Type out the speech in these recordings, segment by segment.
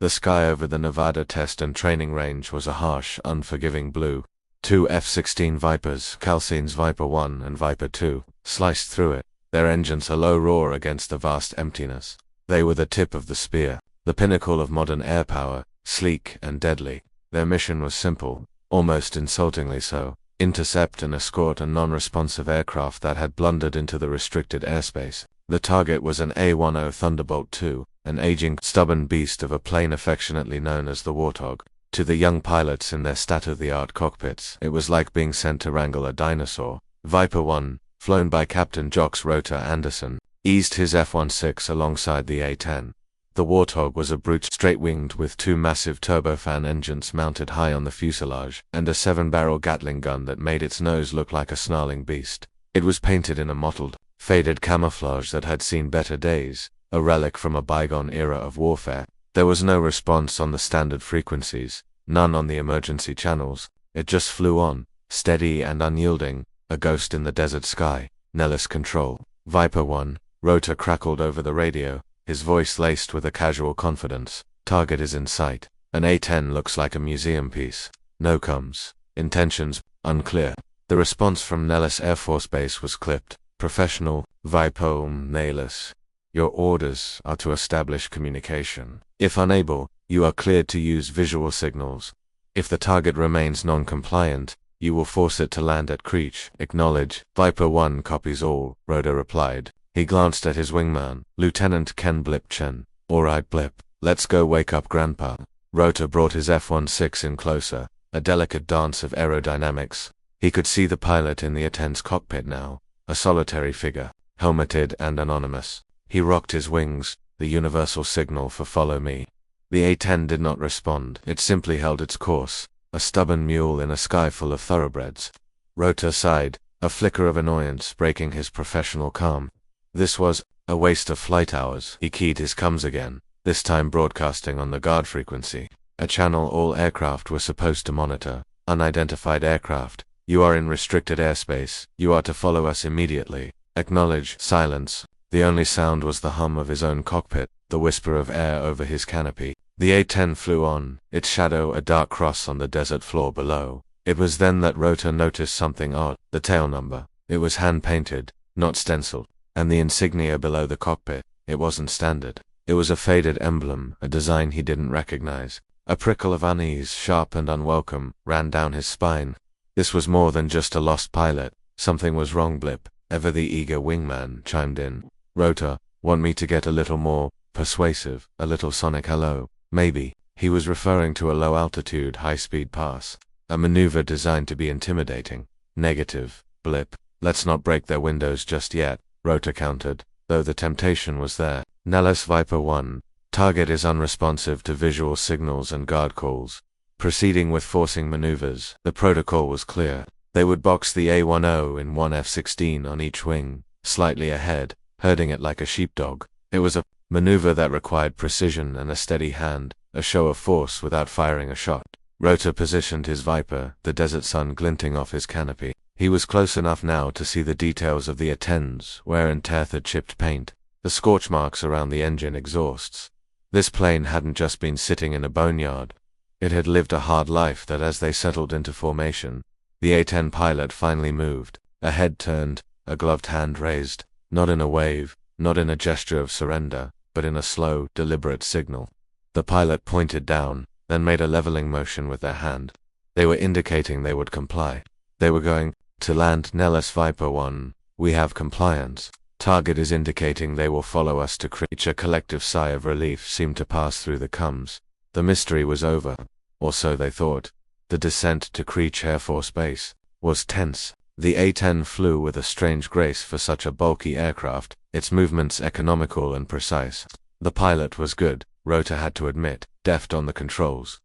The sky over the Nevada test and training range was a harsh, unforgiving blue. Two F-16 Vipers, Calcine's Viper 1 and Viper 2, sliced through it, their engines a low roar against the vast emptiness. They were the tip of the spear, the pinnacle of modern air power, sleek and deadly. Their mission was simple, almost insultingly so: intercept and escort a non-responsive aircraft that had blundered into the restricted airspace. The target was an A-10 Thunderbolt II, an aging, stubborn beast of a plane affectionately known as the Warthog. To the young pilots in their state-of-the-art cockpits, it was like being sent to wrangle a dinosaur. Viper 1, flown by Captain Jocks Rota Anderson, eased his F-16 alongside the A-10. The Warthog was a brute straight-winged with two massive turbofan engines mounted high on the fuselage, and a 7-barrel Gatling gun that made its nose look like a snarling beast. It was painted in a mottled, faded camouflage that had seen better days, a relic from a bygone era of warfare. There was no response on the standard frequencies, none on the emergency channels. It just flew on, steady and unyielding, a ghost in the desert sky. Nellis control. Viper 1, Rota crackled over the radio, his voice laced with a casual confidence. Target is in sight. An A-10 looks like a museum piece. No comms. Intentions, unclear. The response from Nellis Air Force Base was clipped. Professional. Viper Nellis. Your orders are to establish communication. If unable, you are cleared to use visual signals. If the target remains non-compliant, you will force it to land at Creech. Acknowledge. Viper 1 copies all, Rota replied. He glanced at his wingman, Lieutenant Ken Blip Chen. All right, Blip, let's go wake up Grandpa. Rota brought his F-16 in closer, a delicate dance of aerodynamics. He could see the pilot in the A-10's cockpit now, a solitary figure, helmeted and anonymous. He rocked his wings, the universal signal for follow me. The A-10 did not respond. It simply held its course, a stubborn mule in a sky full of thoroughbreds. Rota sighed, a flicker of annoyance breaking his professional calm. This was a waste of flight hours. He keyed his comms again, this time broadcasting on the guard frequency, a channel all aircraft were supposed to monitor. Unidentified aircraft, you are in restricted airspace. You are to follow us immediately. Acknowledge. Silence. The only sound was the hum of his own cockpit, the whisper of air over his canopy. The A-10 flew on, its shadow a dark cross on the desert floor below. It was then that Rota noticed something odd. The tail number. It was hand-painted, not stenciled. And the insignia below the cockpit. It wasn't standard. It was a faded emblem, a design he didn't recognize. A prickle of unease, sharp and unwelcome, ran down his spine. This was more than just a lost pilot. Something was wrong. Blip, ever the eager wingman, chimed in. Rota, want me to get a little more persuasive, a little sonic hello? Maybe. He was referring to a low-altitude, high-speed pass, a maneuver designed to be intimidating. Negative, Blip. Let's not break their windows just yet, Rota countered, though the temptation was there. Nellis Viper 1, target is unresponsive to visual signals and guard calls. Proceeding with forcing maneuvers, the protocol was clear. They would box the A-10 in one F-16 on each wing, slightly ahead, herding it like a sheepdog. It was a maneuver that required precision and a steady hand, a show of force without firing a shot. Rota positioned his Viper, the desert sun glinting off his canopy. He was close enough now to see the details of the A-10's wear and tear had chipped paint, the scorch marks around the engine exhausts. This plane hadn't just been sitting in a boneyard. It had lived a hard life. That as they settled into formation, the A-10 pilot finally moved, a head turned, a gloved hand raised. Not in a wave, not in a gesture of surrender, but in a slow, deliberate signal. The pilot pointed down, then made a leveling motion with their hand. They were indicating they would comply. They were going to land. Nellis Viper 1, we have compliance. Target is indicating they will follow us to Creech. A collective sigh of relief seemed to pass through the comms. The mystery was over, or so they thought. The descent to Creech Air Force Base was tense. The A-10 flew with a strange grace for such a bulky aircraft, its movements economical and precise. The pilot was good, Rota had to admit, deft on the controls.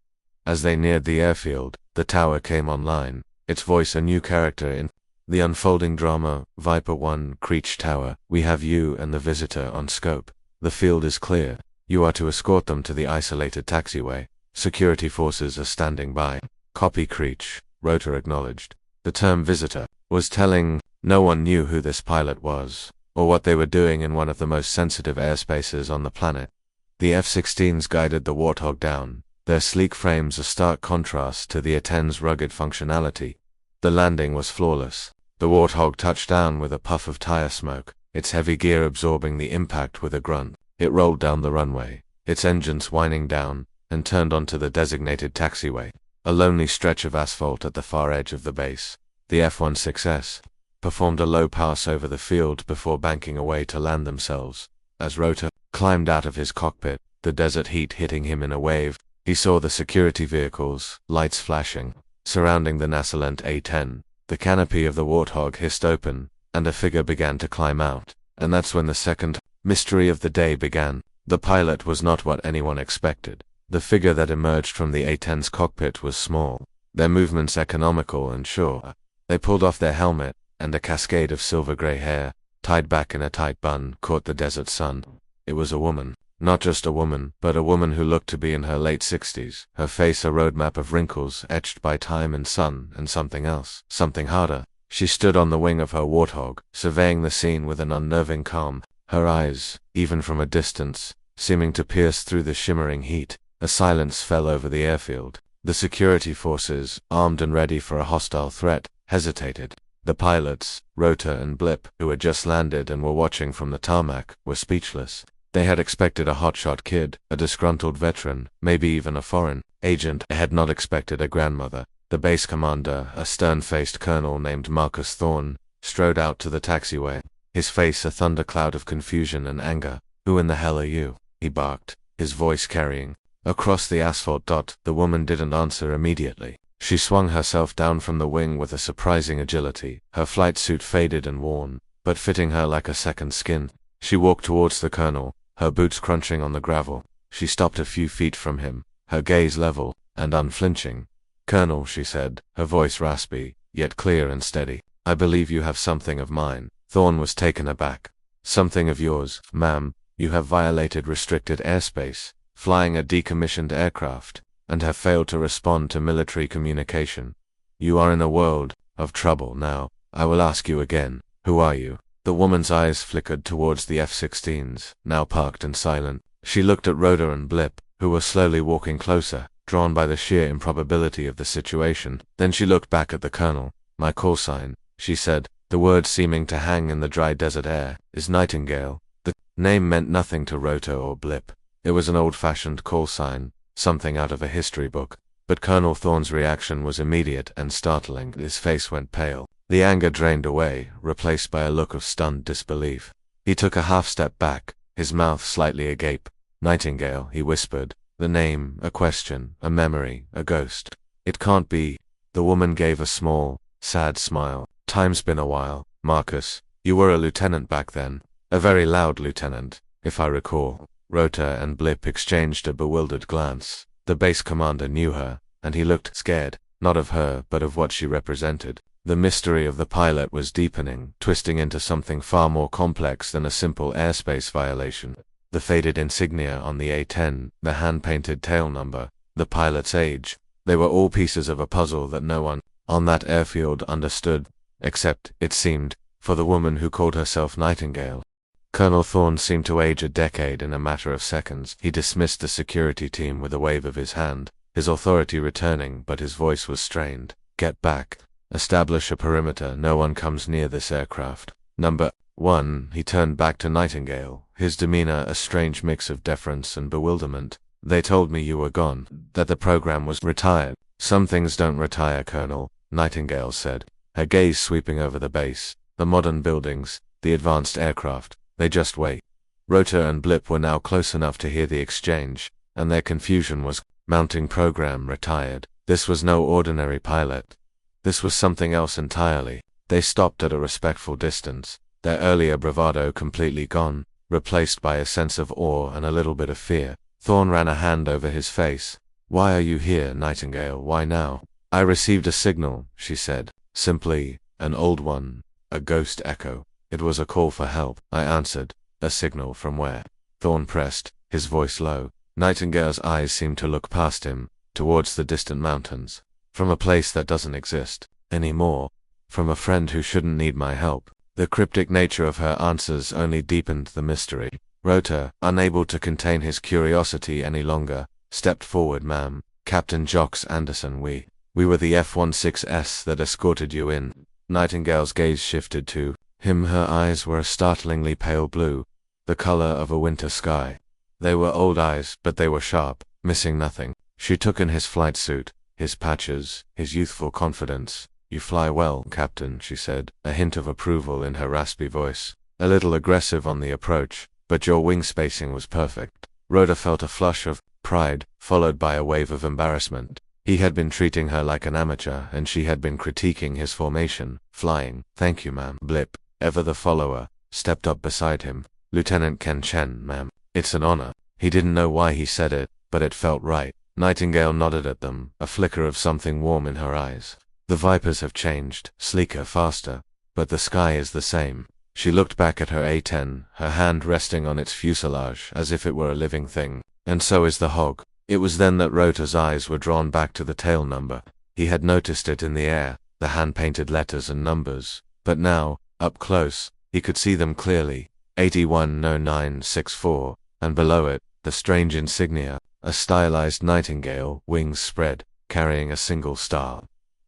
As they neared the airfield, the tower came online, its voice a new character in the unfolding drama. Viper 1, Creech Tower, we have you and the visitor on scope. The field is clear. You are to escort them to the isolated taxiway. Security forces are standing by. Copy. Creech, Rota acknowledged. The term visitor was telling. No one knew who this pilot was, or what they were doing in one of the most sensitive airspaces on the planet. The F-16s guided the Warthog down, their sleek frames a stark contrast to the A-10's rugged functionality. The landing was flawless. The Warthog touched down with a puff of tire smoke, its heavy gear absorbing the impact with a grunt. It rolled down the runway, its engines whining down, and turned onto the designated taxiway, a lonely stretch of asphalt at the far edge of the base. The F-16S performed a low pass over the field before banking away to land themselves. As Rota climbed out of his cockpit, the desert heat hitting him in a wave, he saw the security vehicles, lights flashing, surrounding the Nasalent A-10. The canopy of the Warthog hissed open, and a figure began to climb out. And that's when the second mystery of the day began. The pilot was not what anyone expected. The figure that emerged from the A-10's cockpit was small, their movements economical and sure. They pulled off their helmet, and a cascade of silver-gray hair, tied back in a tight bun, caught the desert sun. It was a woman. Not just a woman, but a woman who looked to be in her late 60s, her face a roadmap of wrinkles etched by time and sun and something else, something harder. She stood on the wing of her Warthog, surveying the scene with an unnerving calm, her eyes, even from a distance, seeming to pierce through the shimmering heat. A silence fell over the airfield. The security forces, armed and ready for a hostile threat, hesitated. The pilots, Rota and Blip, who had just landed and were watching from the tarmac, were speechless. They had expected a hotshot kid, a disgruntled veteran, maybe even a foreign agent. They had not expected a grandmother. The base commander, a stern-faced colonel named Marcus Thorne, strode out to the taxiway, his face a thundercloud of confusion and anger. "Who in the hell are you?" he barked, his voice carrying across the asphalt. The woman didn't answer immediately. She swung herself down from the wing with a surprising agility, her flight suit faded and worn, but fitting her like a second skin. She walked towards the colonel, her boots crunching on the gravel. She stopped a few feet from him, her gaze level and unflinching. "Colonel," she said, her voice raspy, yet clear and steady, "I believe you have something of mine." Thorne was taken aback. "Something of yours, ma'am? You have violated restricted airspace, flying a decommissioned aircraft, and have failed to respond to military communication. You are in a world of trouble now. I will ask you again, who are you?" The woman's eyes flickered towards the F-16s, now parked and silent. She looked at Rota and Blip, who were slowly walking closer, drawn by the sheer improbability of the situation. Then she looked back at the colonel. "My call sign," she said, the words seeming to hang in the dry desert air, "is Nightingale." The name meant nothing to Rota or Blip. It was an old-fashioned call sign, something out of a history book. But Colonel Thorne's reaction was immediate and startling. His face went pale. The anger drained away, replaced by a look of stunned disbelief. He took a half-step back, his mouth slightly agape. "Nightingale," he whispered. "The name, a question, a memory, a ghost. It can't be." The woman gave a small, sad smile. "Time's been a while, Marcus. You were a lieutenant back then. A very loud lieutenant, if I recall." Rota and Blip exchanged a bewildered glance. The base commander knew her, and he looked scared, not of her, but of what she represented. The mystery of the pilot was deepening, twisting into something far more complex than a simple airspace violation. The faded insignia on the A-10, the hand-painted tail number, the pilot's age, they were all pieces of a puzzle that no one on that airfield understood, except, it seemed, for the woman who called herself Nightingale. Colonel Thorne seemed to age a decade in a matter of seconds. He dismissed the security team with a wave of his hand, his authority returning, but his voice was strained. "Get back. Establish a perimeter. No one comes near this aircraft. Number 1, he turned back to Nightingale, his demeanor a strange mix of deference and bewilderment. "They told me you were gone, that the program was retired." "Some things don't retire, Colonel," Nightingale said, her gaze sweeping over the base, the modern buildings, the advanced aircraft. "They just wait." Rota and Blip were now close enough to hear the exchange, and their confusion was mounting. Program retired. This was no ordinary pilot. This was something else entirely. They stopped at a respectful distance, their earlier bravado completely gone, replaced by a sense of awe and a little bit of fear. Thorne ran a hand over his face. "Why are you here, Nightingale? Why now?" "I received a signal," she said, simply, an old one, a ghost echo. "It was a call for help," I answered. "A signal from where?" Thorne pressed, his voice low. Nightingale's eyes seemed to look past him, towards the distant mountains. "From a place that doesn't exist anymore. From a friend who shouldn't need my help." The cryptic nature of her answers only deepened the mystery. Rota, unable to contain his curiosity any longer, stepped forward. Ma'am, Captain Jocks Anderson, we were the F-16S that escorted you in. Nightingale's gaze shifted to him. Her eyes were a startlingly pale blue, the color of a winter sky. They were old eyes, but they were sharp, missing nothing. She took in his flight suit, his patches, his youthful confidence. You fly well, Captain, she said, a hint of approval in her raspy voice. A little aggressive on the approach, but your wing spacing was perfect. Rhoda felt a flush of pride, followed by a wave of embarrassment. He had been treating her like an amateur, and she had been critiquing his formation, flying. Thank you, ma'am. Blip, ever the follower, stepped up beside him. Lieutenant Ken Chen, ma'am. It's an honor. He didn't know why he said it, but it felt right. Nightingale nodded at them, a flicker of something warm in her eyes. The Vipers have changed, sleeker, faster, but the sky is the same. She looked back at her A-10, her hand resting on its fuselage as if it were a living thing. And so is the hog. It was then that Rota's eyes were drawn back to the tail number. He had noticed it in the air, the hand-painted letters and numbers. But now, up close, he could see them clearly. 810964, and below it, the strange insignia, a stylized nightingale, wings spread, carrying a single star.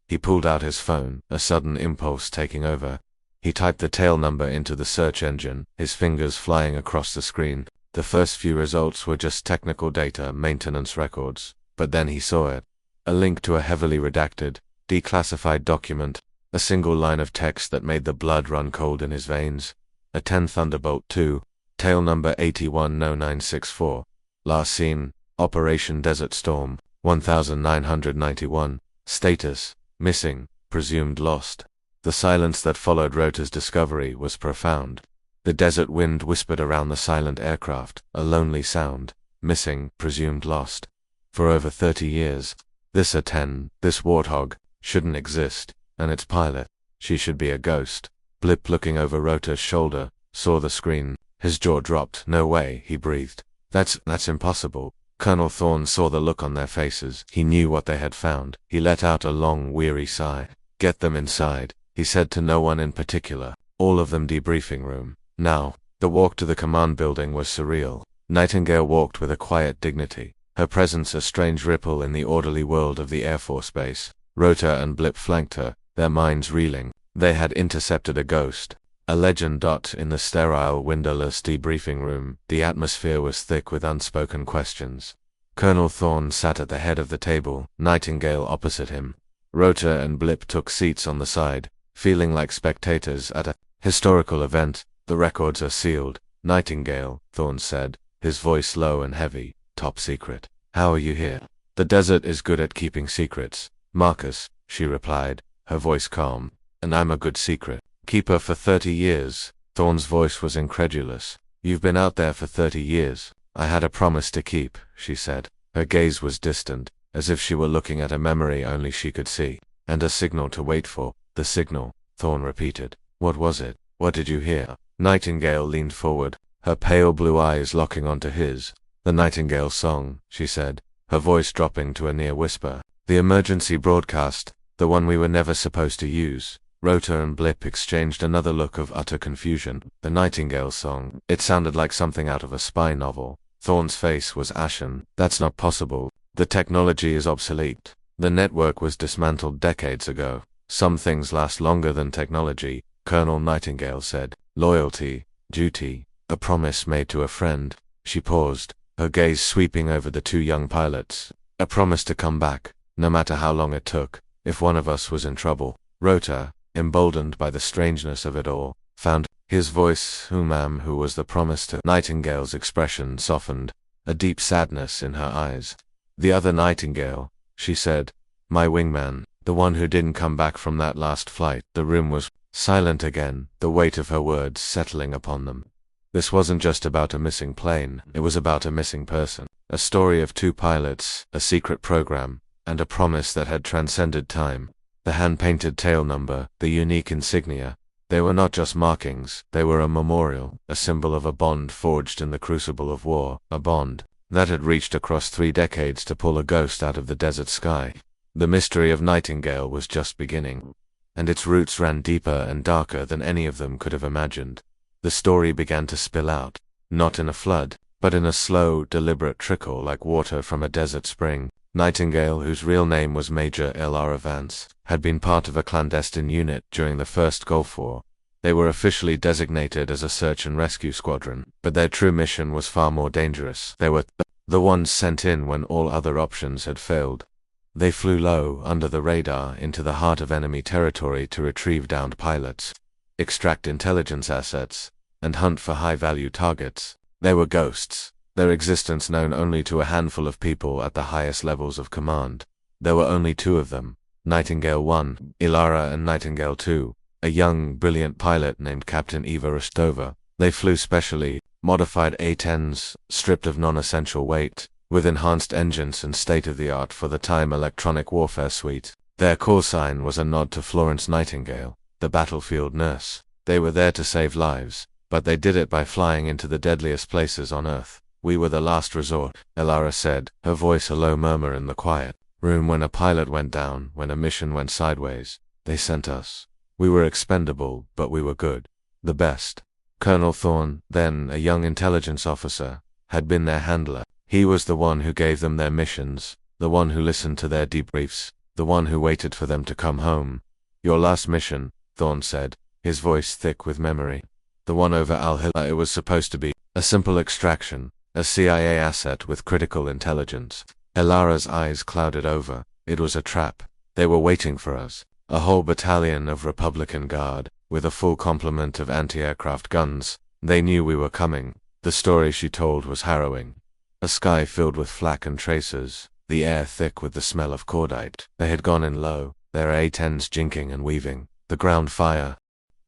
He pulled out his phone, a sudden impulse taking over. He typed the tail number into the search engine, his fingers flying across the screen. The first few results were just technical data, maintenance records. But then he saw it. A link to a heavily redacted, declassified document, a single line of text that made the blood run cold in his veins. A 10 Thunderbolt 2, tail number 810964. Last seen, Operation Desert Storm, 1991. Status, missing, presumed lost. The silence that followed Rota's discovery was profound. The desert wind whispered around the silent aircraft, a lonely sound. Missing, presumed lost. For over 30 years, this A-10, this warthog, shouldn't exist, and its pilot, she should be a ghost. Blip, looking over Rota's shoulder, saw the screen. His jaw dropped. No way, he breathed. That's impossible. Colonel Thorne saw the look on their faces. He knew what they had found. He let out a long, weary sigh. Get them inside, he said to no one in particular. All of them debriefing room. Now, the walk to the command building was surreal. Nightingale walked with a quiet dignity, her presence a strange ripple in the orderly world of the Air Force Base. Rota and Blip flanked her, their minds reeling. They had intercepted a ghost. A legend. In the sterile, windowless debriefing room, the atmosphere was thick with unspoken questions. Colonel Thorne sat at the head of the table, Nightingale opposite him. Rota and Blip took seats on the side, feeling like spectators at a historical event. The records are sealed. Nightingale, Thorne said, his voice low and heavy. Top secret. How are you here? The desert is good at keeping secrets. Marcus, she replied, her voice calm. And I'm a good secret keeper for 30 years. Thorne's voice was incredulous. You've been out there for 30 years. I had a promise to keep, she said. Her gaze was distant, as if she were looking at a memory only she could see. And a signal to wait for. The signal, Thorne repeated. What was it? What did you hear? Nightingale leaned forward, her pale blue eyes locking onto his. The Nightingale song, she said, her voice dropping to a near whisper. The emergency broadcast, the one we were never supposed to use. Rota and Blip exchanged another look of utter confusion. The Nightingale song. It sounded like something out of a spy novel. Thorne's face was ashen. That's not possible. The technology is obsolete. The network was dismantled decades ago. Some things last longer than technology, Colonel Nightingale said. Loyalty, duty, a promise made to a friend. She paused, her gaze sweeping over the two young pilots. A promise to come back, no matter how long it took, if one of us was in trouble. Rota, emboldened by the strangeness of it all, found his voice. Who, ma'am, who was the promise to? Nightingale's expression softened, a deep sadness in her eyes. The other Nightingale, she said. My wingman, the one who didn't come back from that last flight. The room was silent again, the weight of her words settling upon them. This wasn't just about a missing plane, it was about a missing person. A story of two pilots, a secret program, and a promise that had transcended time. The hand-painted tail number, the unique insignia, they were not just markings, they were a memorial, a symbol of a bond forged in the crucible of war, a bond that had reached across 3 decades to pull a ghost out of the desert sky. The mystery of Nightingale was just beginning, and its roots ran deeper and darker than any of them could have imagined. The story began to spill out. not in a flood, but in a slow, deliberate trickle like water from a desert spring. Nightingale, whose real name was Major Elara Vance, had been part of a clandestine unit during the First Gulf War. They were officially designated as a search and rescue squadron, but their true mission was far more dangerous. They were the ones sent in when all other options had failed. They flew low, under the radar, into the heart of enemy territory to retrieve downed pilots, extract intelligence assets, and hunt for high-value targets. They were ghosts, their existence known only to a handful of people at the highest levels of command. There were only two of them, Nightingale 1, Elara, and Nightingale 2, a young, brilliant pilot named Captain Eva Rostova. They flew specially modified A-10s, stripped of non-essential weight, with enhanced engines and state-of-the-art for the time electronic warfare suite. Their call sign was a nod to Florence Nightingale, the battlefield nurse. They were there to save lives, but they did it by flying into the deadliest places on Earth. We were the last resort, Elara said, her voice a low murmur in the quiet room. When a pilot went down, when a mission went sideways, they sent us. We were expendable, but we were good. The best. Colonel Thorne, then a young intelligence officer, had been their handler. He was the one who gave them their missions, the one who listened to their debriefs, the one who waited for them to come home. Your last mission, Thorne said, his voice thick with memory. The one over Al-Hilal. It was supposed to be a simple extraction, a CIA asset with critical intelligence. Elara's eyes clouded over. It was a trap. They were waiting for us. A whole battalion of Republican Guard, with a full complement of anti-aircraft guns. They knew we were coming. The story she told was harrowing. A sky filled with flak and tracers, the air thick with the smell of cordite. They had gone in low, their A-10s jinking and weaving, the ground fire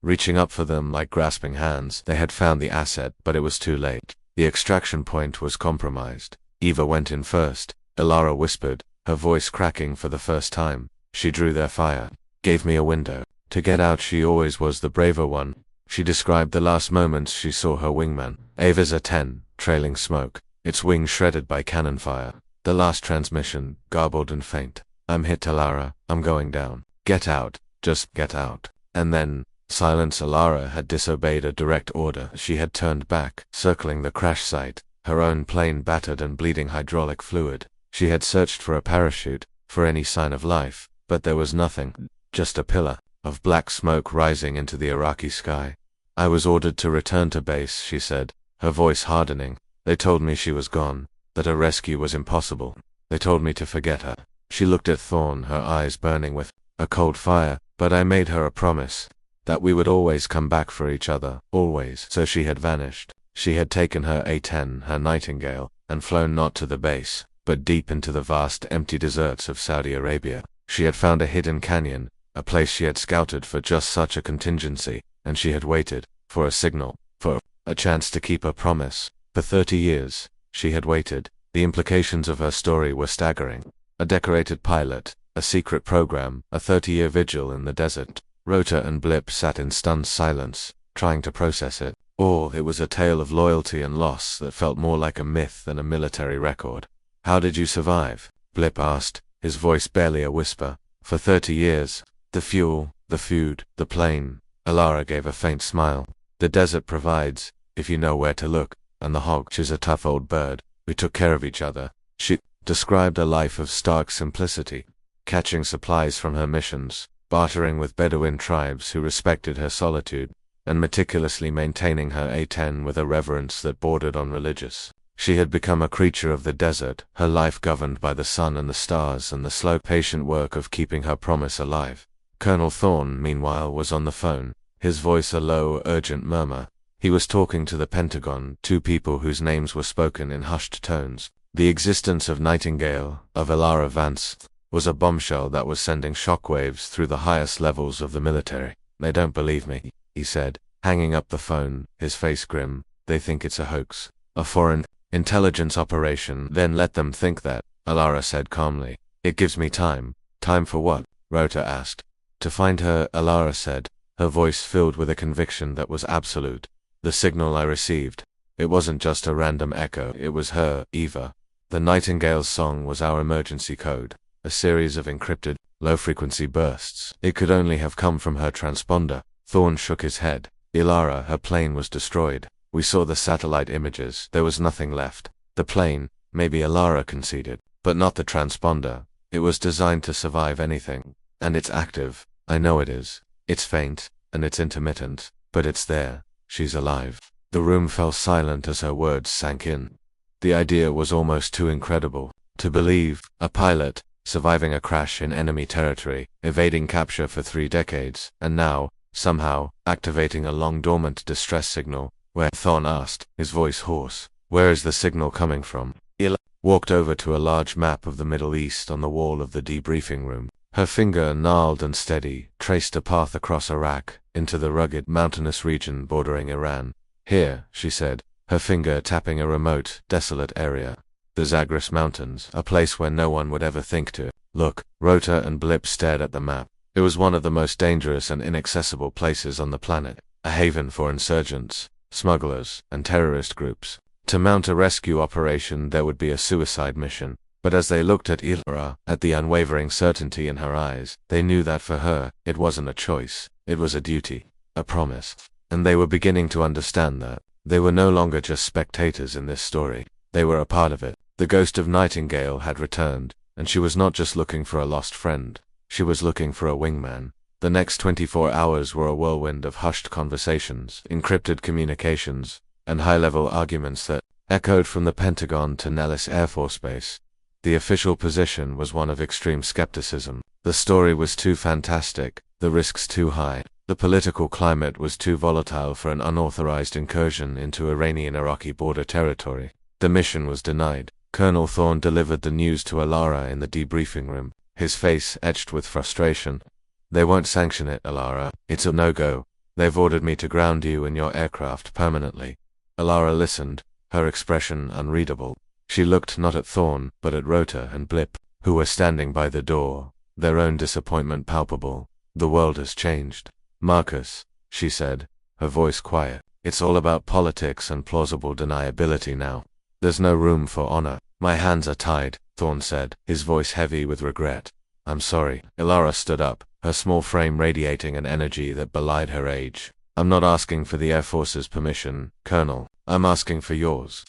reaching up for them like grasping hands. They had found the asset, but it was too late. The extraction point was compromised. Eva went in first, Elara whispered, her voice cracking for the first time. She drew their fire, gave me a window to get out. She always was the braver one. She described the last moments she saw her wingman, Ava's A-10, trailing smoke, its wings shredded by cannon fire. The last transmission, garbled and faint. I'm hit, Elara, I'm going down. Get out, just get out. And then, silence. Elara had disobeyed a direct order. She had turned back, circling the crash site, her own plane battered and bleeding hydraulic fluid. She had searched for a parachute, for any sign of life, but there was nothing, just a pillar of black smoke rising into the Iraqi sky. I was ordered to return to base, she said, her voice hardening. They told me she was gone, that a rescue was impossible. They told me to forget her. She looked at Thorne, her eyes burning with a cold fire, but I made her a promise that we would always come back for each other, always. So she had vanished. She had taken her A-10, her Nightingale, and flown not to the base, but deep into the vast empty deserts of Saudi Arabia. She had found a hidden canyon, a place she had scouted for just such a contingency, and she had waited for a signal, for a chance to keep her promise. For 30 years, she had waited. The implications of her story were staggering. A decorated pilot, a secret program, a 30-year vigil in the desert. Rota and Blip sat in stunned silence, trying to process it. Or it was a tale of loyalty and loss that felt more like a myth than a military record. How did you survive? Blip asked, his voice barely a whisper. For 30 years. The fuel, the food, the plane. Elara gave a faint smile. The desert provides, if you know where to look, and the hog. She's a tough old bird. We took care of each other. She described a life of stark simplicity, catching supplies from her missions, bartering with Bedouin tribes who respected her solitude, and meticulously maintaining her A-10 with a reverence that bordered on religious. She had become a creature of the desert, her life governed by the sun and the stars and the slow, patient work of keeping her promise alive. Colonel Thorne, meanwhile, was on the phone, his voice a low, urgent murmur. He was talking to the Pentagon, two people whose names were spoken in hushed tones. The existence of Nightingale, of Elara Vance, was a bombshell that was sending shockwaves through the highest levels of the military. They don't believe me, he said, hanging up the phone, his face grim. They think it's a hoax, a foreign intelligence operation. Then let them think that, Elara said calmly. It gives me time. Time for what? Rota asked. To find her, Elara said, her voice filled with a conviction that was absolute. The signal I received. It wasn't just a random echo. It was her, Eva. The Nightingale's song was our emergency code. A series of encrypted, low-frequency bursts. It could only have come from her transponder. Thorne shook his head. Elara, her plane was destroyed. We saw the satellite images. There was nothing left. The plane, maybe Alara conceded, but not the transponder. It was designed to survive anything. And it's active. I know it is. It's faint, and it's intermittent, but it's there. She's alive. The room fell silent as her words sank in. The idea was almost too incredible to believe. A pilot, surviving a crash in enemy territory, evading capture for 3 decades, and now, somehow, activating a long-dormant distress signal. Where? Thorn asked, his voice hoarse. Where is the signal coming from? Ila walked over to a large map of the Middle East on the wall of the debriefing room. Her finger, gnarled and steady, traced a path across Iraq, into the rugged, mountainous region bordering Iran. Here, she said, her finger tapping a remote, desolate area. The Zagros Mountains, a place where no one would ever think to look. Rota and Blip stared at the map. It was one of the most dangerous and inaccessible places on the planet, a haven for insurgents, smugglers, and terrorist groups. To mount a rescue operation there would be a suicide mission. But as they looked at Ilara, at the unwavering certainty in her eyes, they knew that for her, it wasn't a choice, it was a duty, a promise. And they were beginning to understand that. They were no longer just spectators in this story. They were a part of it. The ghost of Nightingale had returned, and she was not just looking for a lost friend. She was looking for a wingman. The next 24 hours were a whirlwind of hushed conversations, encrypted communications, and high-level arguments that echoed from the Pentagon to Nellis Air Force Base. The official position was one of extreme skepticism. The story was too fantastic, the risks too high. The political climate was too volatile for an unauthorized incursion into Iranian-Iraqi border territory. The mission was denied. Colonel Thorne delivered the news to Alara in the debriefing room, his face etched with frustration. They won't sanction it, Alara. It's a no-go. They've ordered me to ground you and your aircraft permanently. Alara listened, her expression unreadable. She looked not at Thorne, but at Rota and Blip, who were standing by the door, their own disappointment palpable. The world has changed. Marcus, she said, her voice quiet. It's all about politics and plausible deniability now. There's no room for honor. My hands are tied, Thorne said, his voice heavy with regret. I'm sorry. Ilara stood up, her small frame radiating an energy that belied her age. I'm not asking for the Air Force's permission, Colonel. I'm asking for yours.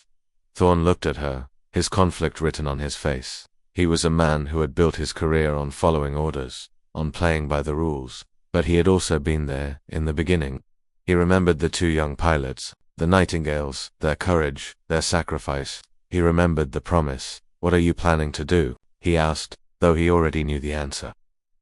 Thorne looked at her, his conflict written on his face. He was a man who had built his career on following orders, on playing by the rules. But he had also been there, in the beginning. He remembered the 2 young pilots, the Nightingales, their courage, their sacrifice. He remembered the promise. What are you planning to do? He asked, though he already knew the answer.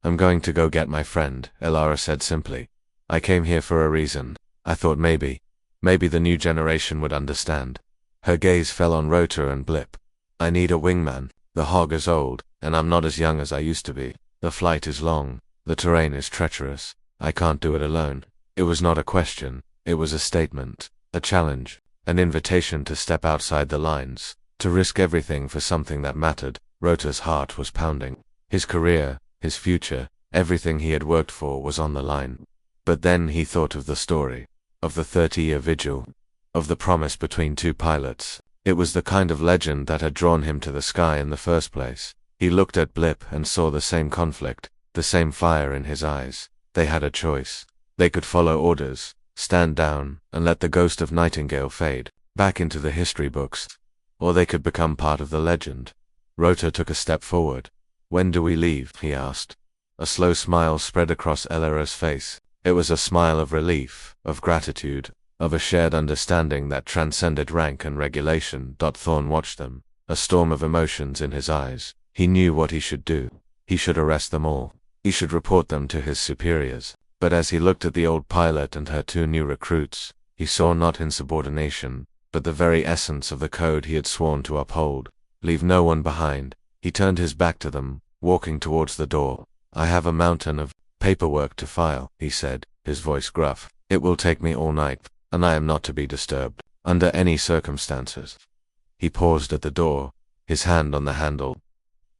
I'm going to go get my friend, Ilara said simply. I came here for a reason. I thought maybe the new generation would understand. Her gaze fell on Rota and Blip. I need a wingman. The hog is old, and I'm not as young as I used to be. The flight is long. The terrain is treacherous. I can't do it alone. It was not a question. It was a statement, a challenge, an invitation to step outside the lines, to risk everything for something that mattered. Rota's heart was pounding. His career, his future, everything he had worked for was on the line. But then he thought of the story, of the 30-year vigil, of the promise between 2 pilots. It was the kind of legend that had drawn him to the sky in the first place. He looked at Blip and saw the same conflict, the same fire in his eyes. They had a choice. They could follow orders, stand down, and let the ghost of Nightingale fade back into the history books. Or they could become part of the legend. Rota took a step forward. When do we leave? He asked. A slow smile spread across Elara's face. It was a smile of relief, of gratitude, of a shared understanding that transcended rank and regulation. Thorne watched them, a storm of emotions in his eyes. He knew what he should do. He should arrest them all. He should report them to his superiors. But as he looked at the old pilot and her 2 new recruits, he saw not insubordination, but the very essence of the code he had sworn to uphold. Leave no one behind. He turned his back to them, walking towards the door. I have a mountain of paperwork to file, he said, his voice gruff. It will take me all night, and I am not to be disturbed, under any circumstances. He paused at the door, his hand on the handle.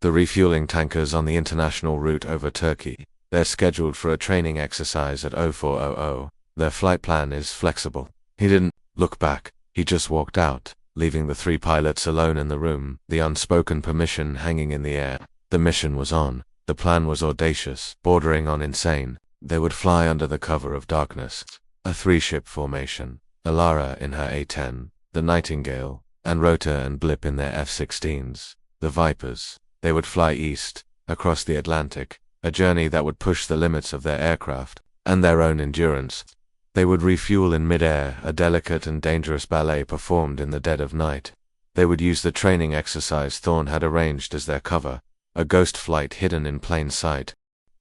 The refueling tankers on the international route over Turkey. They're scheduled for a training exercise at 0400. Their flight plan is flexible. He didn't look back. He just walked out, leaving the 3 pilots alone in the room, the unspoken permission hanging in the air. The mission was on. The plan was audacious, bordering on insane. They would fly under the cover of darkness. A 3-ship formation. Alara in her A-10, the Nightingale, and Rota and Blip in their F-16s, the Vipers. They would fly east, across the Atlantic, a journey that would push the limits of their aircraft and their own endurance. They would refuel in mid-air, a delicate and dangerous ballet performed in the dead of night. They would use the training exercise Thorne had arranged as their cover, a ghost flight hidden in plain sight.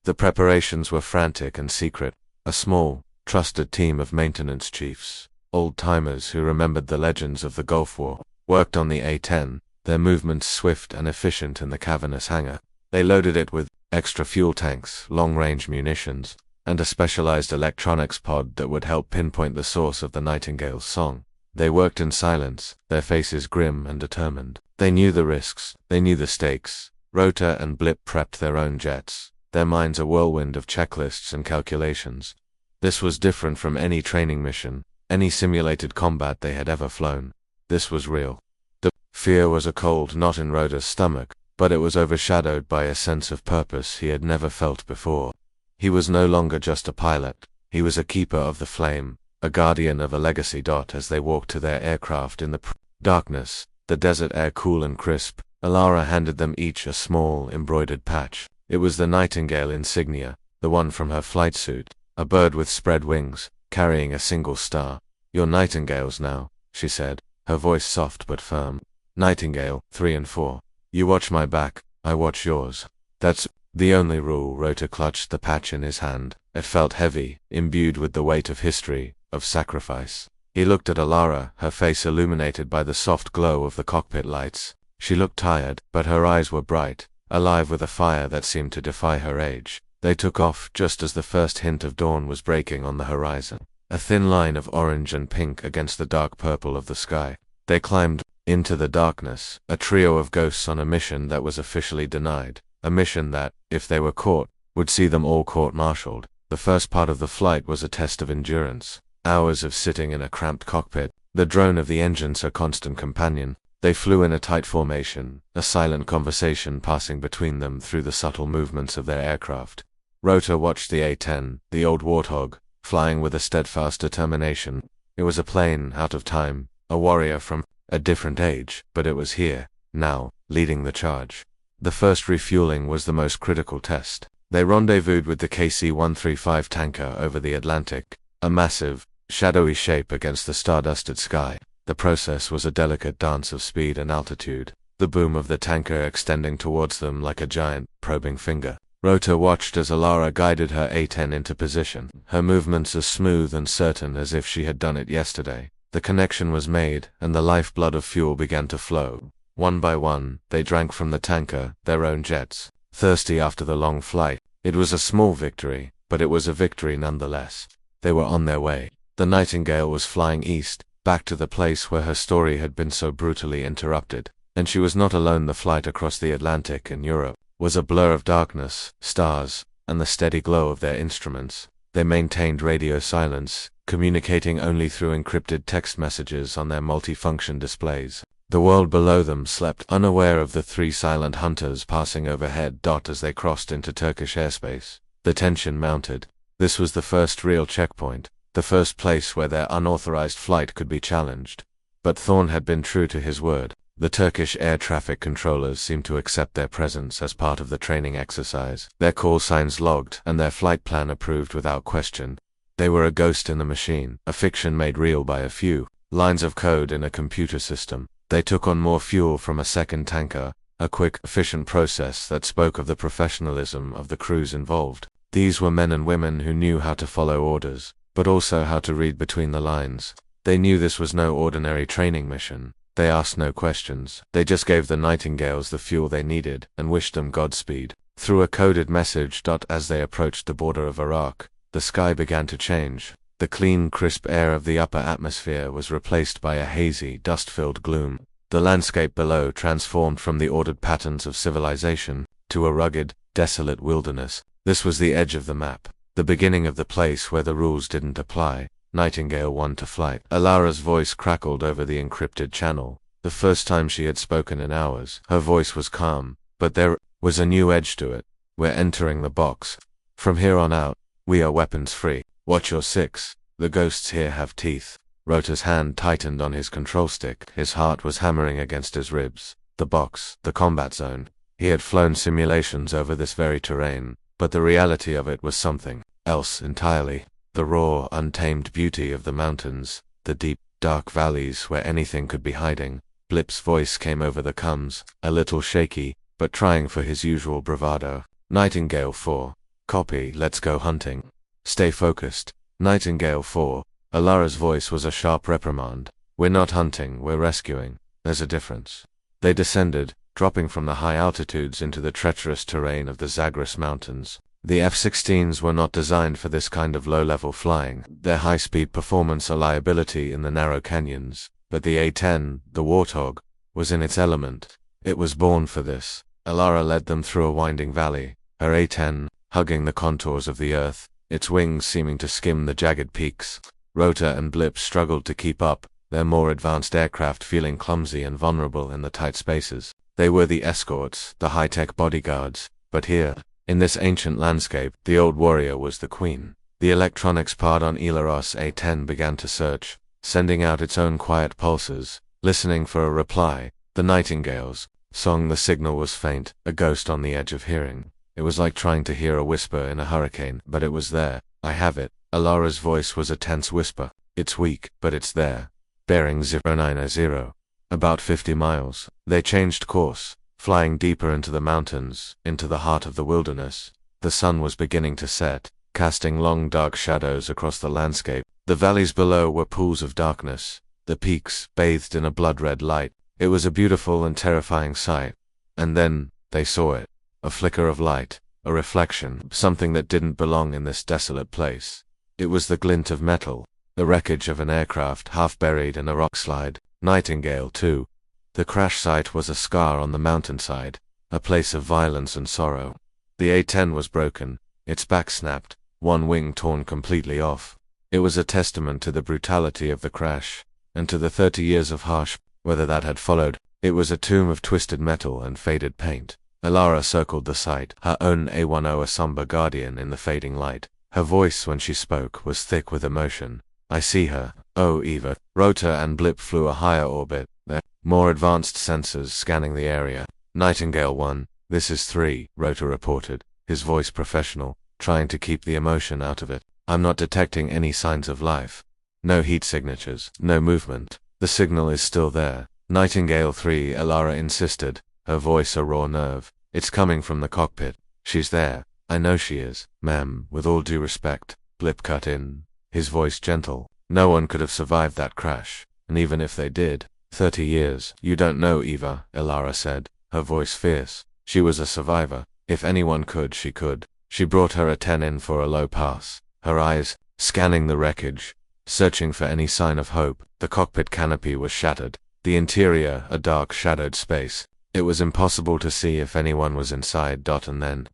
The preparations were frantic and secret. A small, trusted team of maintenance chiefs, old-timers who remembered the legends of the Gulf War, worked on the A-10, their movements swift and efficient in the cavernous hangar. They loaded it with extra fuel tanks, long-range munitions, and a specialized electronics pod that would help pinpoint the source of the Nightingale's song. They worked in silence, their faces grim and determined. They knew the risks, they knew the stakes. Rota and Blip prepped their own jets, their minds a whirlwind of checklists and calculations. This was different from any training mission, any simulated combat they had ever flown. This was real. The fear was a cold knot in Rota's stomach, but it was overshadowed by a sense of purpose he had never felt before. He was no longer just a pilot, he was a keeper of the flame, a guardian of a legacy. As they walked to their aircraft in the darkness, the desert air cool and crisp, Alara handed them each a small, embroidered patch. It was the Nightingale insignia, the one from her flight suit, a bird with spread wings, carrying a single star. "You're Nightingales now," she said, her voice soft but firm. "Nightingale, 3 and 4. You watch my back, I watch yours. That's the only rule." Rota clutched the patch in his hand. It felt heavy, imbued with the weight of history, of sacrifice. He looked at Alara, her face illuminated by the soft glow of the cockpit lights. She looked tired, but her eyes were bright, alive with a fire that seemed to defy her age. They took off just as the first hint of dawn was breaking on the horizon, a thin line of orange and pink against the dark purple of the sky. They climbed into the darkness, a trio of ghosts on a mission that was officially denied, a mission that, if they were caught, would see them all court-martialed. The first part of the flight was a test of endurance. Hours of sitting in a cramped cockpit, the drone of the engines her constant companion. They flew in a tight formation, a silent conversation passing between them through the subtle movements of their aircraft. Rota watched the A-10, the old warthog, flying with a steadfast determination. It was a plane out of time, a warrior from a different age, but it was here, now, leading the charge. The first refueling was the most critical test. They rendezvoused with the KC-135 tanker over the Atlantic, a massive, shadowy shape against the star-dusted sky. The process was a delicate dance of speed and altitude, the boom of the tanker extending towards them like a giant, probing finger. Rota watched as Alara guided her A-10 into position, her movements as smooth and certain as if she had done it yesterday. The connection was made, and the lifeblood of fuel began to flow. One by one, they drank from the tanker, their own jets, thirsty after the long flight. It was a small victory, but it was a victory nonetheless. They were on their way. The Nightingale was flying east, back to the place where her story had been so brutally interrupted. And she was not alone. The flight across the Atlantic and Europe was a blur of darkness, stars, and the steady glow of their instruments. They maintained radio silence, communicating only through encrypted text messages on their multifunction displays. The world below them slept, unaware of the 3 silent hunters passing overhead. As they crossed into Turkish airspace, the tension mounted. This was the first real checkpoint, the first place where their unauthorized flight could be challenged. But Thorne had been true to his word. The Turkish air traffic controllers seemed to accept their presence as part of the training exercise, their call signs logged and their flight plan approved without question. They were a ghost in the machine, a fiction made real by a few lines of code in a computer system. They took on more fuel from a second tanker, a quick, efficient process that spoke of the professionalism of the crews involved. These were men and women who knew how to follow orders, but also how to read between the lines. They knew this was no ordinary training mission. They asked no questions. They just gave the Nightingales the fuel they needed and wished them Godspeed. Through a coded message. As they approached the border of Iraq, the sky began to change. The clean, crisp air of the upper atmosphere was replaced by a hazy, dust-filled gloom. The landscape below transformed from the ordered patterns of civilization to a rugged, desolate wilderness. This was the edge of the map, the beginning of the place where the rules didn't apply. Nightingale 1 to flight. Alara's voice crackled over the encrypted channel. The first time she had spoken in hours. Her voice was calm, but there was a new edge to it. "We're entering the box. From here on out, we are weapons free. Watch your 6. The ghosts here have teeth." Rota's hand tightened on his control stick. His heart was hammering against his ribs. The box, the combat zone. He had flown simulations over this very terrain, but the reality of it was something else entirely. The raw, untamed beauty of the mountains, the deep, dark valleys where anything could be hiding. Blip's voice came over the comms, a little shaky, but trying for his usual bravado. Nightingale 4. Copy, let's go hunting. Stay focused. Nightingale 4. Alara's voice was a sharp reprimand. We're not hunting, we're rescuing. There's a difference. They descended, dropping from the high altitudes into the treacherous terrain of the Zagros Mountains. The F-16s were not designed for this kind of low-level flying, their high-speed performance a liability in the narrow canyons. But the A-10, the Warthog, was in its element. It was born for this. Alara led them through a winding valley, her A-10 hugging the contours of the earth, its wings seeming to skim the jagged peaks. Rota and Blip struggled to keep up, their more advanced aircraft feeling clumsy and vulnerable in the tight spaces. They were the escorts, the high-tech bodyguards, but here, in this ancient landscape, the old warrior was the queen. The electronics pod on Ilaros A-10 began to search, sending out its own quiet pulses, listening for a reply. The nightingale's song, the signal was faint, a ghost on the edge of hearing. It was like trying to hear a whisper in a hurricane, but it was there. I have it. Alara's voice was a tense whisper. It's weak, but it's there. Bearing 090. About 50 miles. They changed course, flying deeper into the mountains, into the heart of the wilderness. The sun was beginning to set, casting long dark shadows across the landscape. The valleys below were pools of darkness, the peaks bathed in a blood-red light. It was a beautiful and terrifying sight. And then, they saw it. A flicker of light, a reflection, something that didn't belong in this desolate place. It was the glint of metal, the wreckage of an aircraft half buried in a rockslide. Nightingale 2. The crash site was a scar on the mountainside, a place of violence and sorrow. The A-10 was broken, its back snapped, one wing torn completely off. It was a testament to the brutality of the crash, and to the 30 years of harsh weather that had followed. It was a tomb of twisted metal and faded paint. Alara circled the site, her own A-10 a somber guardian in the fading light. Her voice when she spoke was thick with emotion. I see her. Oh, Eva. Rota and Blip flew a higher orbit, their more advanced sensors scanning the area. Nightingale 1. This is 3, Rota reported, his voice professional, trying to keep the emotion out of it. I'm not detecting any signs of life. No heat signatures, no movement. The signal is still there. Nightingale 3, Alara insisted, her voice a raw nerve. It's coming from the cockpit. She's there. I know she is, ma'am, with all due respect. Blip cut in, his voice gentle. No one could have survived that crash, and even if they did, 30 years. You don't know, Eva, Alara said, her voice fierce. She was a survivor. If anyone could, she could. She brought her A-10 in for a low pass, her eyes scanning the wreckage, searching for any sign of hope. The cockpit canopy was shattered, the interior a dark shadowed space. It was impossible to see if anyone was inside. And then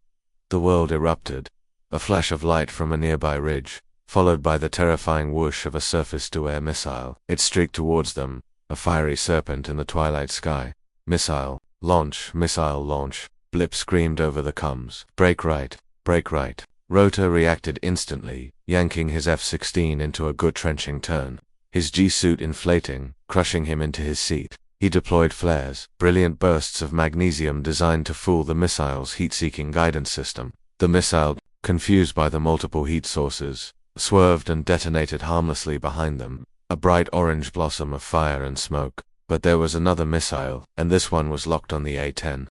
the world erupted. A flash of light from a nearby ridge, followed by the terrifying whoosh of a surface-to-air missile. It streaked towards them, a fiery serpent in the twilight sky. Missile launch, missile launch. Blip screamed over the comms. Break right, break right. Rota reacted instantly, yanking his F-16 into a good trenching turn, his G-suit inflating, crushing him into his seat. He deployed flares, brilliant bursts of magnesium designed to fool the missile's heat-seeking guidance system. The missile, confused by the multiple heat sources, swerved and detonated harmlessly behind them, a bright orange blossom of fire and smoke. But there was another missile, and this one was locked on the A-10.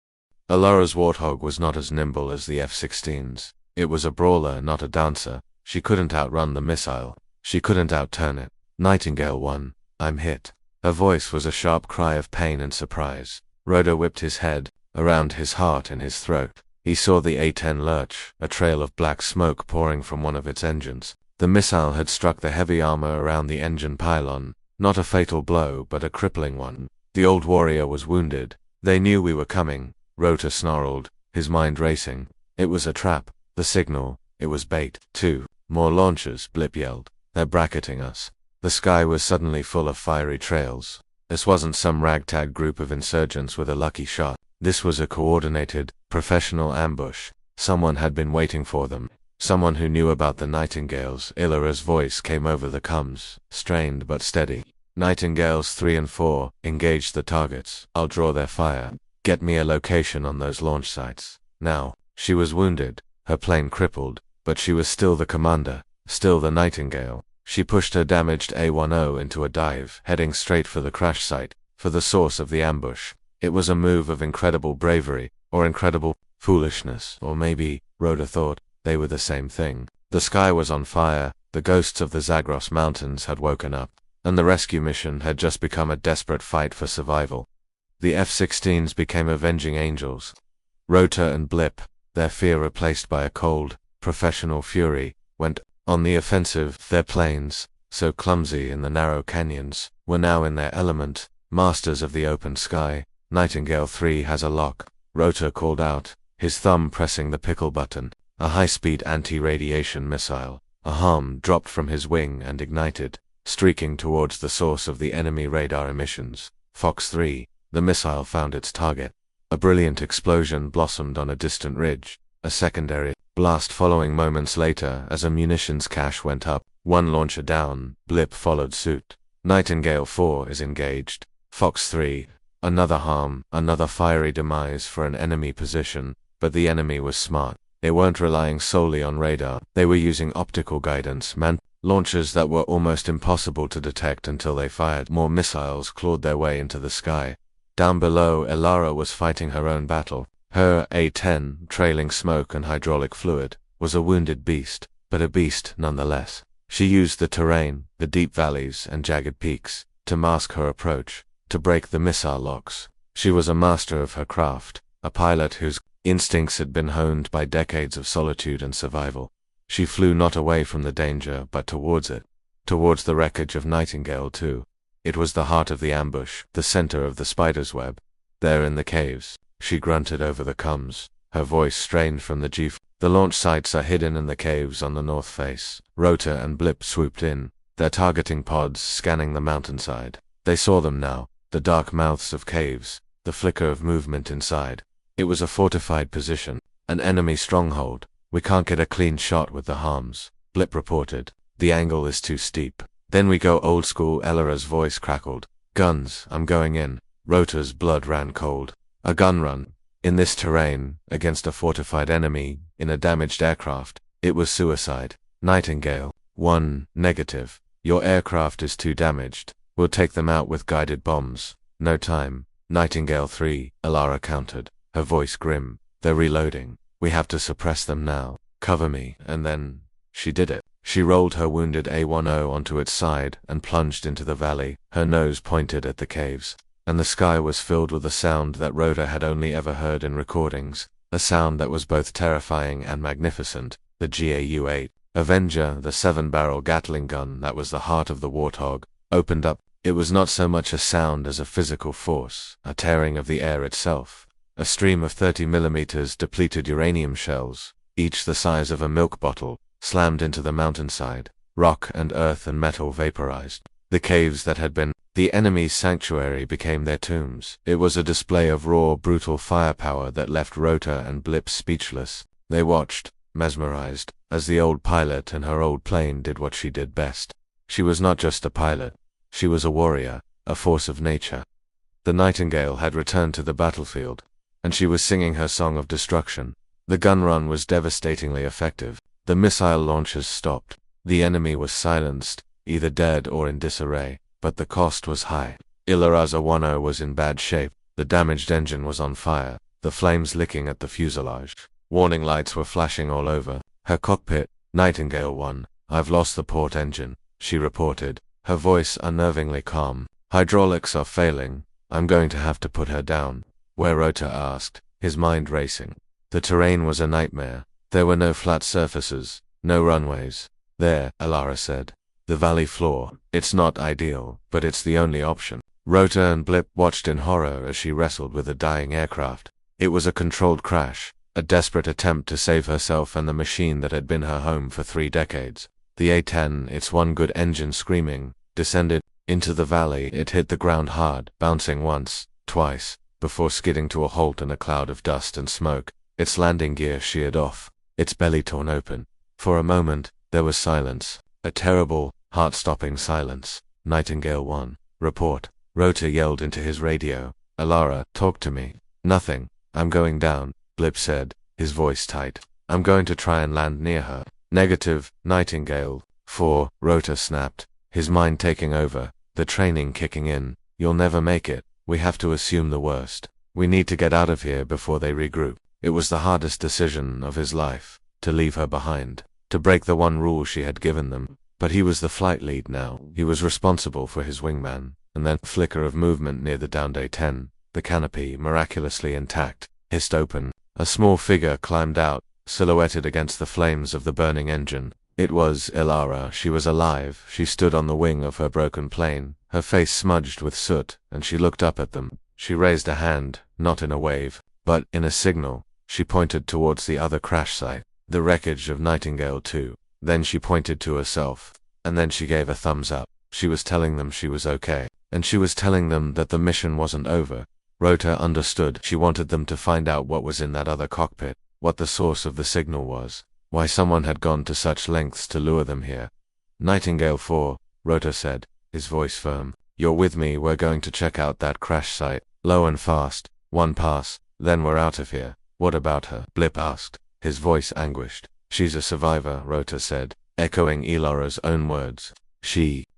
Alara's Warthog was not as nimble as the F-16's. It was a brawler, not a dancer. She couldn't outrun the missile. She couldn't outturn it. Nightingale 1. I'm hit. Her voice was a sharp cry of pain and surprise. Rota whipped his head, around his heart and his throat. He saw the A-10 lurch, a trail of black smoke pouring from one of its engines. The missile had struck the heavy armor around the engine pylon. Not a fatal blow, but a crippling one. The old warrior was wounded. They knew we were coming, Rota snarled, his mind racing. It was a trap. The signal. It was bait. 2. More launchers, Blip yelled. They're bracketing us. The sky was suddenly full of fiery trails. This wasn't some ragtag group of insurgents with a lucky shot. This was a coordinated, professional ambush. Someone had been waiting for them. Someone who knew about the Nightingales. Ilara's voice came over the comms, strained but steady. Nightingales 3 and 4, engage the targets. I'll draw their fire. Get me a location on those launch sites. Now. She was wounded, her plane crippled, but she was still the commander, still the Nightingale. She pushed her damaged A-10 into a dive, heading straight for the crash site, for the source of the ambush. It was a move of incredible bravery, or incredible foolishness, or maybe, Rhoda thought, they were the same thing. The sky was on fire, the ghosts of the Zagros Mountains had woken up, and the rescue mission had just become a desperate fight for survival. The F-16s became avenging angels. Rota and Blip, their fear replaced by a cold, professional fury, went on the offensive. Their planes, so clumsy in the narrow canyons, were now in their element, masters of the open sky. Nightingale 3 has a lock, Rota called out, his thumb pressing the pickle button. A high-speed anti-radiation missile, a hum dropped from his wing and ignited, streaking towards the source of the enemy radar emissions. Fox 3, the missile found its target. A brilliant explosion blossomed on a distant ridge, a secondary blast following moments later as a munitions cache went up. One launcher down, Blip followed suit. Nightingale 4 is engaged. Fox 3, another harm, another fiery demise for an enemy position, but the enemy was smart. They weren't relying solely on radar, they were using optical guidance, launchers that were almost impossible to detect until they fired. More missiles clawed their way into the sky. Down below, Ilara was fighting her own battle. Her A-10, trailing smoke and hydraulic fluid, was a wounded beast, but a beast nonetheless. She used the terrain, the deep valleys and jagged peaks, to mask her approach, to break the missile locks. She was a master of her craft, a pilot whose instincts had been honed by decades of solitude and survival. She flew not away from the danger, but towards it, towards the wreckage of Nightingale 2. It was the heart of the ambush, the center of the spider's web. There in the caves, she grunted over the comms, her voice strained from the G. The launch sites are hidden in the caves on the north face. Rota and Blip swooped in, their targeting pods scanning the mountainside. They saw them now, the dark mouths of caves, the flicker of movement inside. It was a fortified position, an enemy stronghold. We can't get a clean shot with the harms, Blip reported. The angle is too steep. Then we go old school. Ilara's voice crackled. Guns, I'm going in. Rota's blood ran cold. A gun run. In this terrain, against a fortified enemy, in a damaged aircraft, it was suicide. Nightingale 1, negative. Your aircraft is too damaged. We'll take them out with guided bombs. No time. Nightingale 3, Ilara countered, her voice grim. They're reloading. We have to suppress them now. Cover me, and then... She did it. She rolled her wounded A-10 onto its side and plunged into the valley, her nose pointed at the caves. And the sky was filled with a sound that Rhoda had only ever heard in recordings, a sound that was both terrifying and magnificent. The GAU-8, Avenger, the 7-barrel Gatling gun that was the heart of the Warthog, opened up. It was not so much a sound as a physical force, a tearing of the air itself. A stream of 30mm depleted uranium shells, each the size of a milk bottle, slammed into the mountainside. Rock and earth and metal vaporized. The caves that had been the enemy's sanctuary became their tombs. It was a display of raw, brutal firepower that left Rota and Blip speechless. They watched, mesmerized, as the old pilot and her old plane did what she did best. She was not just a pilot. She was a warrior, a force of nature. The Nightingale had returned to the battlefield, and she was singing her song of destruction. The gun run was devastatingly effective. The missile launches stopped. The enemy was silenced, either dead or in disarray, but the cost was high. Ilara's A-10 was in bad shape. The damaged engine was on fire, the flames licking at the fuselage. Warning lights were flashing all over. Her cockpit, Nightingale 1, I've lost the port engine, she reported, her voice unnervingly calm. Hydraulics are failing. I'm going to have to put her down. Where? Rota asked, his mind racing. The terrain was a nightmare. There were no flat surfaces, no runways. There, Ilara said. The valley floor. It's not ideal, but it's the only option. Rota and Blip watched in horror as she wrestled with a dying aircraft. It was a controlled crash, a desperate attempt to save herself and the machine that had been her home for 3 decades. The A-10, its one good engine screaming, descended into the valley. It hit the ground hard, bouncing once, twice, before skidding to a halt in a cloud of dust and smoke. Its landing gear sheared off, its belly torn open. For a moment, there was silence. A terrible, heart-stopping silence. Nightingale 1. Report. Rota yelled into his radio. Alara, talk to me. Nothing. I'm going down, Blip said, his voice tight. I'm going to try and land near her. Negative, Nightingale 4. Rota snapped, his mind taking over, the training kicking in. You'll never make it. We have to assume the worst. We need to get out of here before they regroup. It was the hardest decision of his life, to leave her behind, to break the one rule she had given them. But he was the flight lead now. He was responsible for his wingman. And then, flicker of movement near the downday 10, the canopy, miraculously intact, hissed open. A small figure climbed out, silhouetted against the flames of the burning engine. It was Ilara. She was alive. She stood on the wing of her broken plane, her face smudged with soot, and she looked up at them. She raised a hand, not in a wave, but in a signal. She pointed towards the other crash site, the wreckage of Nightingale 2. Then she pointed to herself, and then she gave a thumbs up. She was telling them she was okay, and she was telling them that the mission wasn't over. Rota understood. She wanted them to find out what was in that other cockpit, what the source of the signal was, why someone had gone to such lengths to lure them here. Nightingale 4, Rota said, his voice firm. You're with me. We're going to check out that crash site, low and fast. One pass, then we're out of here. What about her? Blip asked, his voice anguished. She's a survivor, Rota said, echoing Ilara's own words.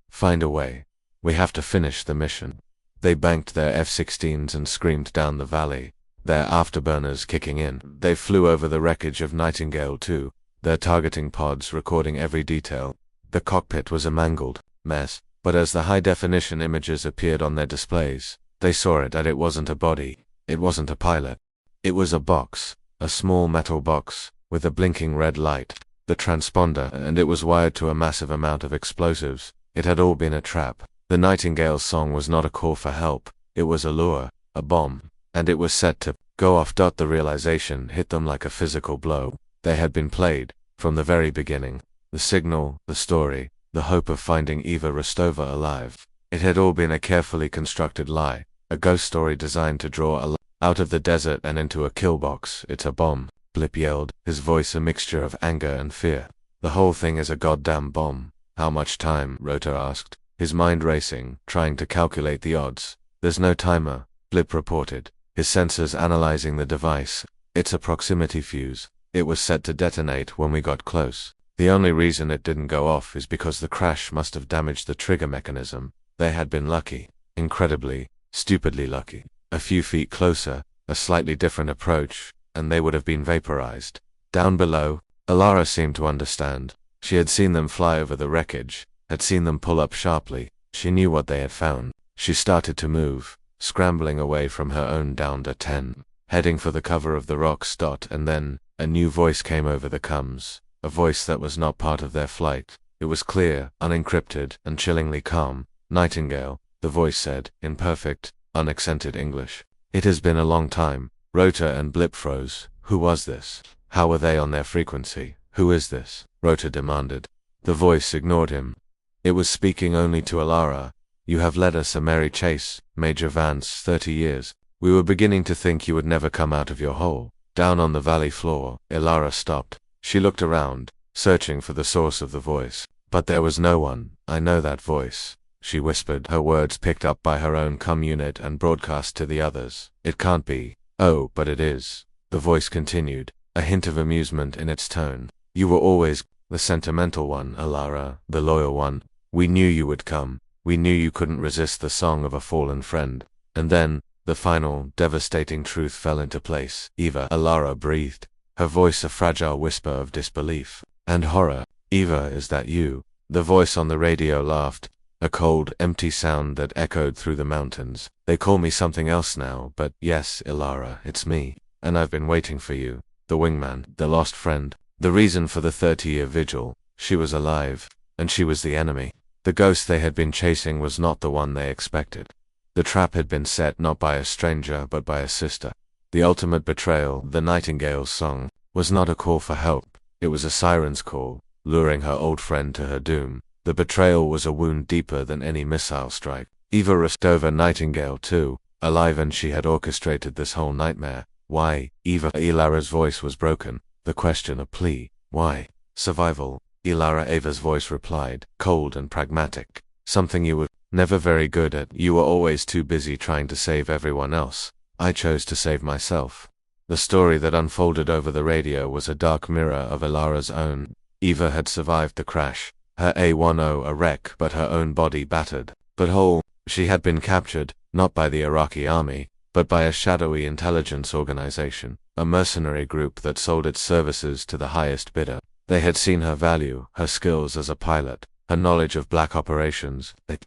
Find a way. We have to finish the mission. They banked their F-16s and screamed down the valley, their afterburners kicking in. They flew over the wreckage of Nightingale 2, their targeting pods recording every detail. The cockpit was a mangled mess, but as the high-definition images appeared on their displays, they saw it that it wasn't a body, it wasn't a pilot. It was a box, a small metal box, with a blinking red light, the transponder, and it was wired to a massive amount of explosives. It had all been a trap. The Nightingale's song was not a call for help, it was a lure, a bomb, and it was set to go off. The realization hit them like a physical blow. They had been played, from the very beginning. The signal, the story, the hope of finding Eva Rostova alive. It had all been a carefully constructed lie, a ghost story designed to draw a out of the desert and into a kill box. It's a bomb, Blip yelled, his voice a mixture of anger and fear. The whole thing is a goddamn bomb. How much time? Rota asked, his mind racing, trying to calculate the odds. There's no timer, Blip reported, his sensors analyzing the device. It's a proximity fuse. It was set to detonate when we got close. The only reason it didn't go off is because the crash must have damaged the trigger mechanism. They had been lucky, incredibly, stupidly lucky. A few feet closer, a slightly different approach, and they would have been vaporized. Down below, Alara seemed to understand. She had seen them fly over the wreckage, had seen them pull up sharply. She knew what they had found. She started to move, scrambling away from her own downed 10, heading for the cover of the rocks. And then, a new voice came over the comms, a voice that was not part of their flight. It was clear, unencrypted, and chillingly calm. Nightingale, the voice said, in perfect, unaccented English. It has been a long time. Rota and Blip froze. Who was this? How were they on their frequency? Who is this? Rota demanded. The voice ignored him. It was speaking only to Alara. You have led us a merry chase, Major Vance, 30 years. We were beginning to think you would never come out of your hole. Down on the valley floor, Alara stopped. She looked around, searching for the source of the voice. But there was no one. I know that voice, she whispered, her words picked up by her own comm unit and broadcast to the others. It can't be. Oh, but it is. The voice continued, a hint of amusement in its tone. You were always the sentimental one, Alara, the loyal one. We knew you would come. We knew you couldn't resist the song of a fallen friend. And then, the final, devastating truth fell into place. Eva, Alara breathed, her voice a fragile whisper of disbelief and horror. Eva, is that you? The voice on the radio laughed, a cold, empty sound that echoed through the mountains. They call me something else now, but yes, Ilara, it's me. And I've been waiting for you. The wingman, the lost friend, the reason for the 30-year vigil. She was alive, and she was the enemy. The ghost they had been chasing was not the one they expected. The trap had been set not by a stranger but by a sister. The ultimate betrayal, the Nightingale's song, was not a call for help. It was a siren's call, luring her old friend to her doom. The betrayal was a wound deeper than any missile strike. Eva Rostova, Nightingale 2, alive, and she had orchestrated this whole nightmare. Why, Eva? Ilara's voice was broken, the question a plea. Why? Survival, Ilara Ava's voice replied, cold and pragmatic. Something you were never very good at. You were always too busy trying to save everyone else. I chose to save myself. The story that unfolded over the radio was a dark mirror of Ilara's own. Eva had survived the crash, her A-10 a wreck but her own body battered, but whole. She had been captured, not by the Iraqi army, but by a shadowy intelligence organization, a mercenary group that sold its services to the highest bidder. They had seen her value, her skills as a pilot, her knowledge of black operations. They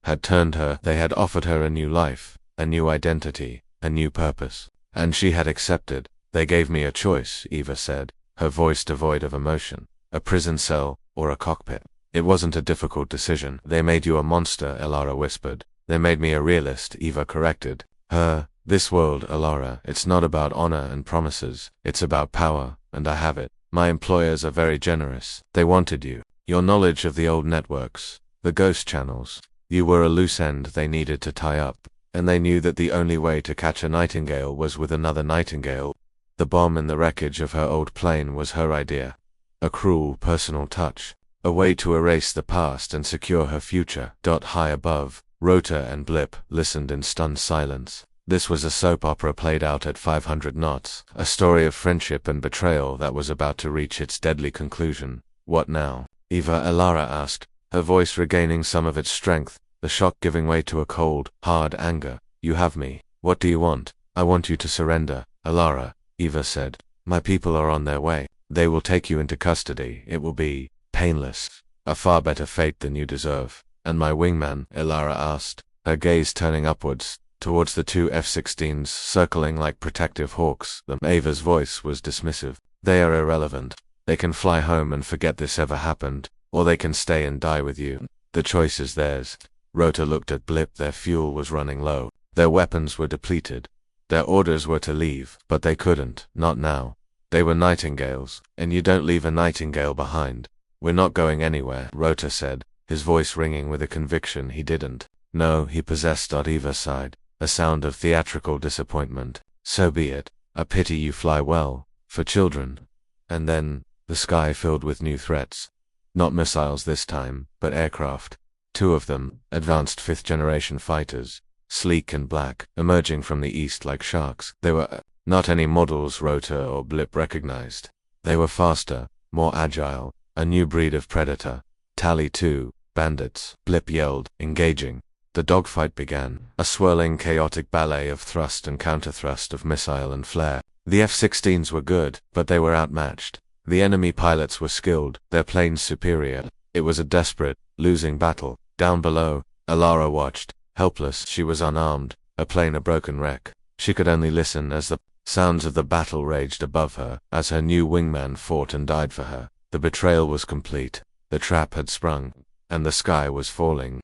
had turned her. They had offered her a new life, a new identity, a new purpose. And she had accepted. They gave me a choice, Eva said, her voice devoid of emotion. A prison cell, or a cockpit. It wasn't a difficult decision. They made you a monster, Ilara whispered. They made me a realist, Eva corrected her. This world, Ilara, it's not about honor and promises. It's about power, and I have it. My employers are very generous. They wanted you. Your knowledge of the old networks, the ghost channels. You were a loose end they needed to tie up. And they knew that the only way to catch a nightingale was with another nightingale. The bomb in the wreckage of her old plane was her idea. A cruel, personal touch. A way to erase the past and secure her future. High above, Rota and Blip listened in stunned silence. This was a soap opera played out at 500 knots, a story of friendship and betrayal that was about to reach its deadly conclusion. What now? Eva, Ilara asked, her voice regaining some of its strength, the shock giving way to a cold, hard anger. You have me. What do you want? I want you to surrender, Ilara, Eva said. My people are on their way. They will take you into custody. It will be painless. A far better fate than you deserve. And my wingman, Ilara asked, her gaze turning upwards, towards the two F-16s circling like protective hawks. Ava's voice was dismissive. They are irrelevant. They can fly home and forget this ever happened, or they can stay and die with you. The choice is theirs. Rota looked at Blip. Their fuel was running low. Their weapons were depleted. Their orders were to leave, but they couldn't, not now. They were nightingales, and you don't leave a nightingale behind. We're not going anywhere, Rota said, his voice ringing with a conviction he didn't. No, he possessed. Eva sighed, a sound of theatrical disappointment. So be it. A pity you fly well, for children. And then, the sky filled with new threats. Not missiles this time, but aircraft. Two of them, advanced fifth-generation fighters, sleek and black, emerging from the east like sharks. They were not any models Rota or Blip recognized. They were faster, more agile, a new breed of predator. Tally 2, bandits, Blip yelled, engaging. The dogfight began, a swirling chaotic ballet of thrust and counter-thrust, of missile and flare. The F-16s were good, but they were outmatched. The enemy pilots were skilled, their planes superior. It was a desperate, losing battle. Down below, Ilara watched, helpless. She was unarmed, a plane a broken wreck. She could only listen as the sounds of the battle raged above her, as her new wingman fought and died for her. The betrayal was complete. The trap had sprung, and the sky was falling.